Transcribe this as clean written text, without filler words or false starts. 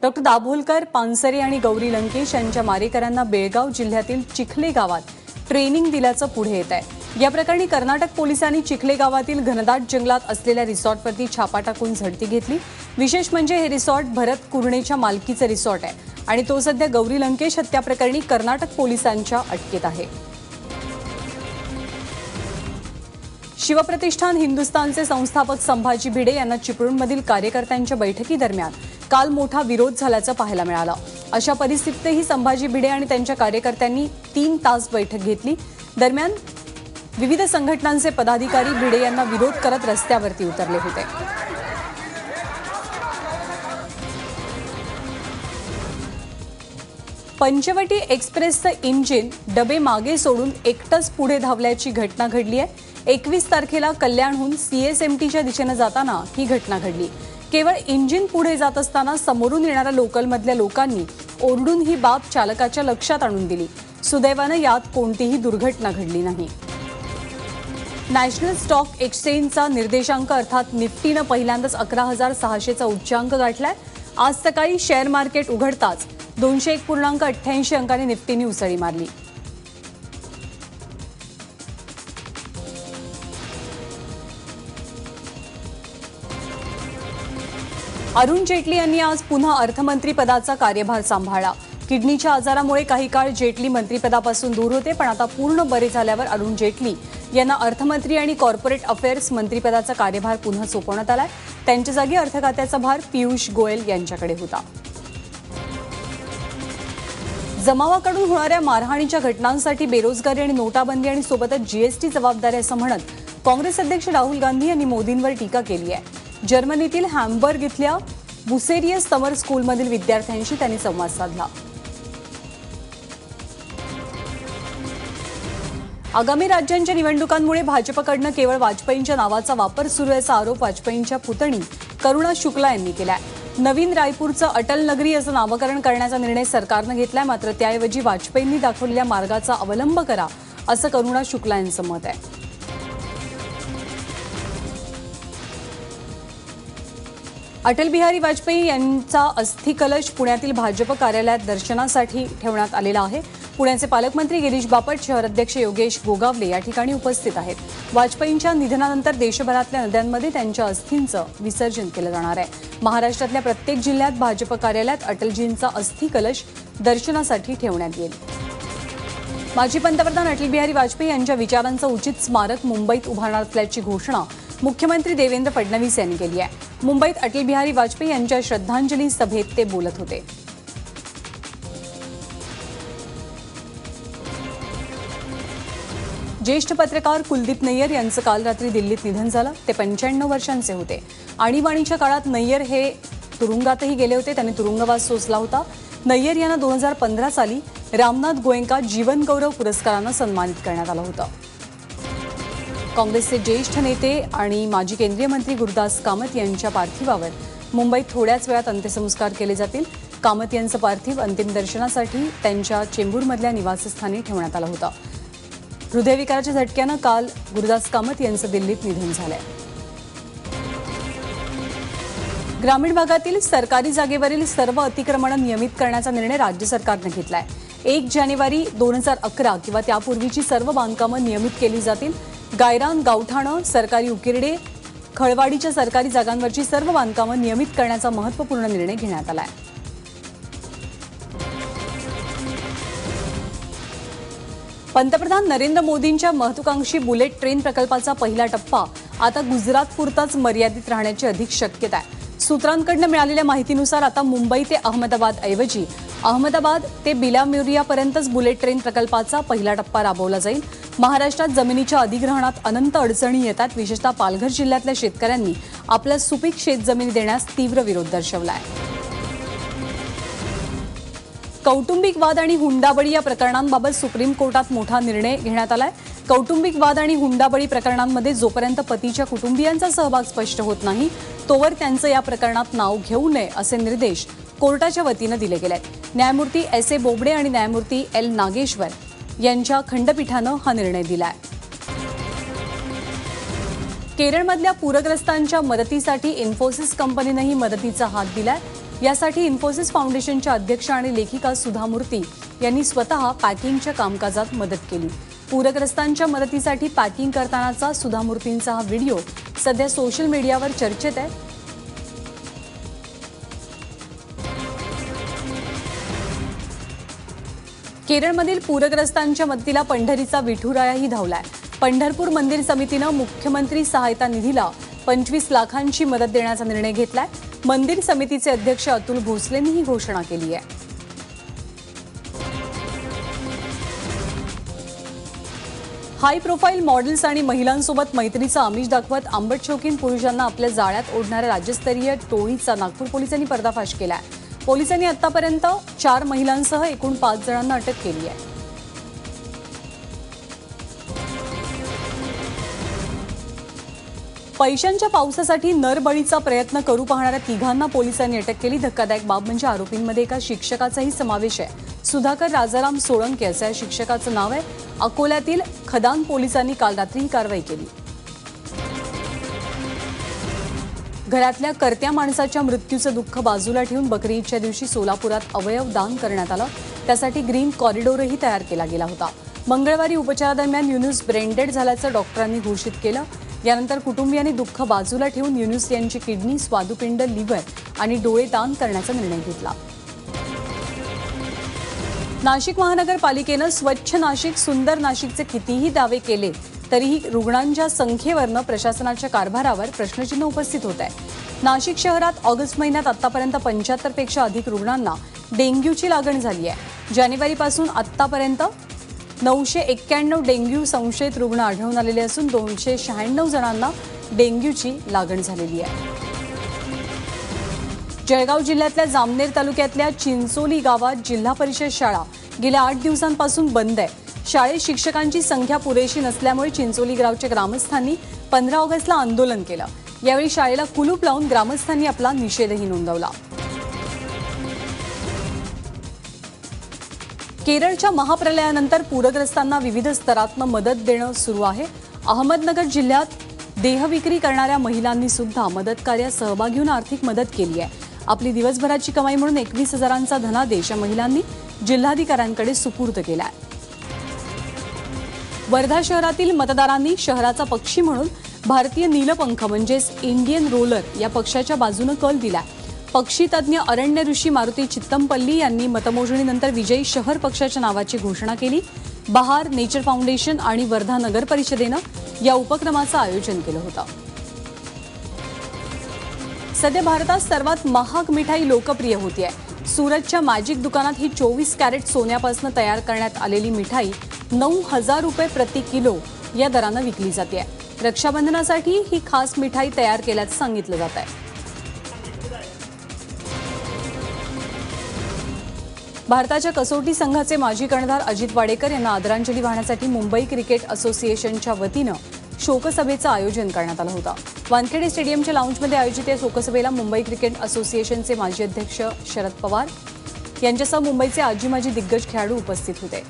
Doctor Dabholkar, Pansare आणि गौरी लंकेश यांच्या मारेकऱ्यांना बेळगाव जिल्ह्यातील चिखले गावात ट्रेनिंग दिल्याचं पुढे येत आहे। या प्रकरणी कर्नाटक पोलिसांनी चिखले गावातील घनदाट जंगलात असलेल्या रिसॉर्टवरती छापा टाकून झडती घेतली। विशेष म्हणजे हे रिसॉर्ट भरत कुर्णेच्या मालकीचं रिसॉर्ट आहे आणि तो सध्या गौरी लंकेश हत्या प्रकरणी कर्नाटक पोलिसांच्या अटकेत आहे। शिवप्रतिष्ठान हिंदुस्थानचे संस्थापक संभाजी भिडे यांना चिपळूणमधील कार्यकर्त्यांच्या बैठकीदरम्यान काल मोठा विरोध झाल्याचं पाहायला मिळालं। अशा परिस्थितीतही संभाजी भिडे आणि त्यांच्या कार्यकर्त्यांनी 3 तास बैठक घेतली। दरम्यान विविध संघटनांचे पदाधिकारी भिडे यांना विरोध करत रस्त्यावरती उतरले होते। पंचवटी एक्सप्रेसचं इंजिन डबे मागे सोडून एकटंच पुढे धावल्याची घटना घडली आहे। 21 तारखेला कल्याणहून CSMTच्या दिशेने जाताना ही घटना घडली। केवळ इंजिन पुढे जात असताना समोरून येणाऱ्या लोकलमधल्या लोकांनी ओरडून ही बाब चालकाच्या लक्षात आणून दिली। सुदैवाने यात कोणतीही दुर्घटना घडली नाही। नॅशनल स्टॉक एक्सचेंजचा निर्देशांक अर्थात निफ्टीनं पहिल्यांदाच 11,600चा उच्चांक गाठलाय। आज सकाळी शेअर मार्केट उघडताच 201.88 अंकाने निफ्टीने उसळी मारली। अरुण जेटली यांनी आज पुन्हा अर्थमंत्री पदाचा कार्यभार सांभाळला। किडनीच्या आजारामुळे काही काळ जेटली मंत्रिपदापासून दूर होते, पण आता पूर्ण बरे झाल्यावर अरुण जेटली यांना अर्थमंत्री आणि कॉर्पोरेट अफेअर्स मंत्रिपदाचा कार्यभार पुन्हा सोपवण्यात आलाय। त्यांच्या जागी अर्थ खात्याचा भार पियुष गोयल यांच्याकडे होता। जमावाकडून होणाऱ्या मारहाणीच्या घटनांसाठी बेरोजगारी आणि नोटाबंदी आणि सोबतच GST जबाबदार आहे असं म्हणत काँग्रेस अध्यक्ष राहुल गांधी यांनी मोदींवर टीका केली आहे। जर्मनीतील हॅम्बर्ग इथल्या बुसेरियस समर स्कूलमधील विद्यार्थ्यांशी त्यांनी संवाद साधला। आगामी राज्यांच्या निवडणुकांमुळे भाजपकडनं केवळ वाजपेयींच्या नावाचा वापर सुरू आहे असा आरोप वाजपेयींच्या पुतणी करुणा शुक्ला यांनी केलाय। नवीन रायपूरचं अटल नगरी असं नामकरण करण्याचा निर्णय सरकारनं घेतलाय, मात्र त्याऐवजी वाजपेयींनी दाखवलेल्या मार्गाचा अवलंब करा असं करुणा शुक्ला यांचं मत आहे। अटल बिहारी वाजपेयी यांचा अस्थिकलश पुण्यातील भाजप कार्यालयात दर्शनासाठी ठेवण्यात आलेला आहे। पुण्याचे पालकमंत्री गिरीश बापट, शहराध्यक्ष योगेश गोगावले या ठिकाणी उपस्थित आहेत। वाजपेयींच्या निधनानंतर देशभरातल्या नद्यांमध्ये त्यांच्या अस्थींचं विसर्जन केलं जाणार आहे। महाराष्ट्रातल्या प्रत्येक जिल्ह्यात भाजप कार्यालयात अटलजींचा अस्थिकलश दर्शनासाठी ठेवण्यात येईल। माजी पंतप्रधान अटल बिहारी वाजपेयी यांच्या विचारांचं उचित स्मारक मुंबईत उभारणार असल्याची घोषणा मुख्यमंत्री देवेंद्र फडणवीस यांनी केली आहे। मुंबईत अटल बिहारी वाजपेयी यांच्या श्रद्धांजली सभेत ते बोलत होते। ज्येष्ठ पत्रकार कुलदीप नय्यर यांचं काल रात्री दिल्लीत निधन झालं। ते 95 वर्षांचे होते। आणीबाणीच्या काळात नय्यर हे तुरुंगातही गेले होते। त्यांनी तुरुंगवास सोसला होता। नय्यर यांना 2015 साली रामनाथ गोयंका जीवन गौरव पुरस्कारानं सन्मानित करण्यात आलं होतं। काँग्रेसचे ज्येष्ठ नेते आणि माजी केंद्रीय मंत्री गुरुदास कामत यांच्या पार्थिवावर मुंबईत थोड्याच वेळात अंत्यसंस्कार केले जातील। कामत यांचं पार्थिव अंतिम दर्शनासाठी त्यांच्या चेंबूरमधल्या निवासस्थानी ठेवण्यात आलं होतं। हृदयविकाराच्या झटक्यानं काल गुरुदास कामत यांचं दिल्लीत निधन झालंय। ग्रामीण भागातील सरकारी जागेवरील सर्व अतिक्रमणं नियमित करण्याचा निर्णय राज्य सरकारनं घेतलाय। 1 जानेवारी 2011 किंवा त्यापूर्वीची सर्व बांधकामं नियमित केली जातील। गायरान, गावठाणं, सरकारी उकिरडे, खळवाडीच्या सरकारी जागांवरची सर्व बांधकामं नियमित करण्याचा महत्त्वपूर्ण निर्णय घेण्यात आलाय। पंतप्रधान नरेंद्र मोदींच्या महत्त्वाकांक्षी बुलेट ट्रेन प्रकल्पाचा पहिला टप्पा आता गुजरातपुरताच मर्यादित राहण्याची अधिक शक्यता आहे। सूत्रांकडून मिळालेल्या माहितीनुसार आता मुंबई ते अहमदाबाद ऐवजी अहमदाबाद ते बिलामुरियापर्यंतच बुलेट ट्रेन प्रकल्पाचा पहिला टप्पा राबवला जाईल। महाराष्ट्रात जमिनीच्या अधिग्रहणात अनंत अडचणी येतात। विशेषतः पालघर जिल्ह्यातल्या शेतकऱ्यांनी आपल्या सुपीक शेतजमिनी देण्यास तीव्र विरोध दर्शवलाय। कौटुंबिक वाद आणि हुंडाबळी या प्रकरणांबाबत सुप्रीम कोर्टात मोठा निर्णय घेण्यात आलाय। कौटुंबिक वाद आणि हुंडाबळी प्रकरणांमध्ये जोपर्यंत पतीच्या कुटुंबियांचा सहभाग स्पष्ट होत नाही तोवर त्यांचं या प्रकरणात नाव घेऊ नये असे निर्देश कोर्टाच्या वतीनं दिले गेलेत। न्यायमूर्ती S.A. बोबडे आणि न्यायमूर्ती L. नागेश्वर यांच्या खंडपीठानं हा निर्णय दिलाय। केरळमधल्या पूरग्रस्तांच्या मदतीसाठी इन्फोसिस कंपनीनेही मदतीचा हात दिलाय। यासाठी इन्फोसिस फाउंडेशनच्या अध्यक्ष आणि लेखिका सुधा मूर्ती यांनी स्वतः पॅकिंगच्या कामकाजात मदत केली. पूरग्रस्तांच्या मदतीसाठी पॅकिंग करतानाचा सुधा मूर्तींचा हा व्हिडिओ सध्या सोशल मीडियावर चर्चेत आहे. केरळमधील पूरग्रस्तांच्या मदतीला पंढरीचा विठुरायाही धावलाय. पंढरपूर मंदिर समितीनं मुख्यमंत्री सहायता निधीला 25 लाखांची मदत देण्याचा निर्णय घेतलाय. मंदिर समितीचे अध्यक्ष अतुल भोसलेंनी ही घोषणा केली आहे. हाय प्रोफाईल मॉडेल्स आणि महिलांसोबत मैत्रीचा आमिष दाखवत आंबट शौकीन पुरुषांना आपल्या जाळ्यात ओढणाऱ्या राज्यस्तरीय टोळीचा नागपूर पोलिसांनी पर्दाफाश केलाय. पोलिसांनी आतापर्यंत 4 महिलांसह एकूण 5 जणांना अटक केली आहे. पैशांच्या पावसासाठी नरबळीचा प्रयत्न करू पाहणाऱ्या 3घांना पोलिसांनी अटक केली. धक्कादायक बाब म्हणजे आरोपींमध्ये एका शिक्षकाचाही समावेश आहे. सुधाकर राजाराम सोळंके असं या शिक्षकाचं नाव आहे. अकोल्यातील खदान पोलिसांनी काल रात्री ही कारवाई केली. घरातल्या कर्त्या माणसाच्या मृत्यूचं दुःख बाजूला ठेवून बकरी ईदच्या दिवशी सोलापुरात अवयव दान करण्यात आलं. त्यासाठी ग्रीन कॉरिडॉरही तयार केला गेला होता. मंगळवारी उपचारादरम्यान युनुस ब्रेनडेड झाल्याचं डॉक्टरांनी घोषित केलं. यानंतर कुटुंबियांनी दुःख बाजूला ठेवून युनुस यांची किडनी, स्वादुपिंड, लिव्हर आणि डोळे दान करण्याचा निर्णय घेतला. नाशिक महानगरपालिकेनं स्वच्छ नाशिक, सुंदर नाशिकचे कितीही दावे केले तरीही रुग्णांच्या संख्येवरनं प्रशासनाच्या कारभारावर प्रश्नचिन्ह उपस्थित होत आहे. नाशिक शहरात ऑगस्ट महिन्यात आतापर्यंत 75 पेक्षा अधिक रुग्णांना डेंग्यूची लागण झाली आहे. जानेवारीपासून आतापर्यंत 991 डेंग्यू संशयित रुग्ण आढळून आलेले असून 296 जणांना डेंग्यूची लागण झालेली आहे. जळगाव जिल्ह्यातल्या जामनेर तालुक्यातल्या चिंचोली गावात जिल्हा परिषद शाळा गेल्या 8 दिवसांपासून बंद आहे. शाळेत शिक्षकांची संख्या पुरेशी नसल्यामुळे चिंचोली गावच्या ग्रामस्थांनी 15 ऑगस्टला आंदोलन केलं. यावेळी शाळेला कुलूप लावून ग्रामस्थांनी आपला निषेधही नोंदवला. केरळच्या महाप्रलयानंतर पूरग्रस्तांना विविध स्तरातनं मदत देणं सुरू आहे. अहमदनगर जिल्ह्यात देहविक्री करणाऱ्या महिलांनी सुद्धा मदत कार्यात सहभागी होऊन आर्थिक मदत केली आहे. आपली दिवसभराची कमाई म्हणून 21,000चा धनादेश या महिलांनी जिल्हाधिकाऱ्यांकडे सुपूर्द केला आहे. वर्धा शहरातील मतदारांनी शहराचा पक्षी म्हणून भारतीय नीलपंख म्हणजेच इंडियन रोलर या पक्षाच्या बाजूने कल दिलाय. पक्षी तज्ज्ञ अरण्य ऋषी मारुती चित्तमपल्ली यांनी मतमोजणीनंतर विजयी शहर पक्षाच्या नावाची घोषणा केली. बहार, नेचर फाउंडेशन आणि वर्धा नगर परिषदेनं या उपक्रमाचं आयोजन केलं होतं. सध्या भारतात सर्वात महाग मिठाई लोकप्रिय होतीये. सुरतच्या मॅजिक दुकानात ही 24 कॅरेट सोन्यापासून तयार करण्यात आलेली मिठाई 9,000 रुपये प्रति किलो या दरानं विकली जाते. रक्षाबंधनासाठी ही खास मिठाई तयार केल्याचं सांगितलं जात आहे. भारताच्या कसोटी संघाचे माजी कर्णधार अजित वाडेकर यांना आदरांजली वाहण्यासाठी मुंबई क्रिकेट असोसिएशनच्या वतीनं शोकसभेचं आयोजन करण्यात आलं होतं. वानखेडे स्टेडियमच्या लाऊंजमध्ये आयोजित या शोकसभेला मुंबई क्रिकेट असोसिएशनचे माजी अध्यक्ष शरद पवार यांच्यासह मुंबईचे आजी माजी दिग्गज खेळाडू उपस्थित होते.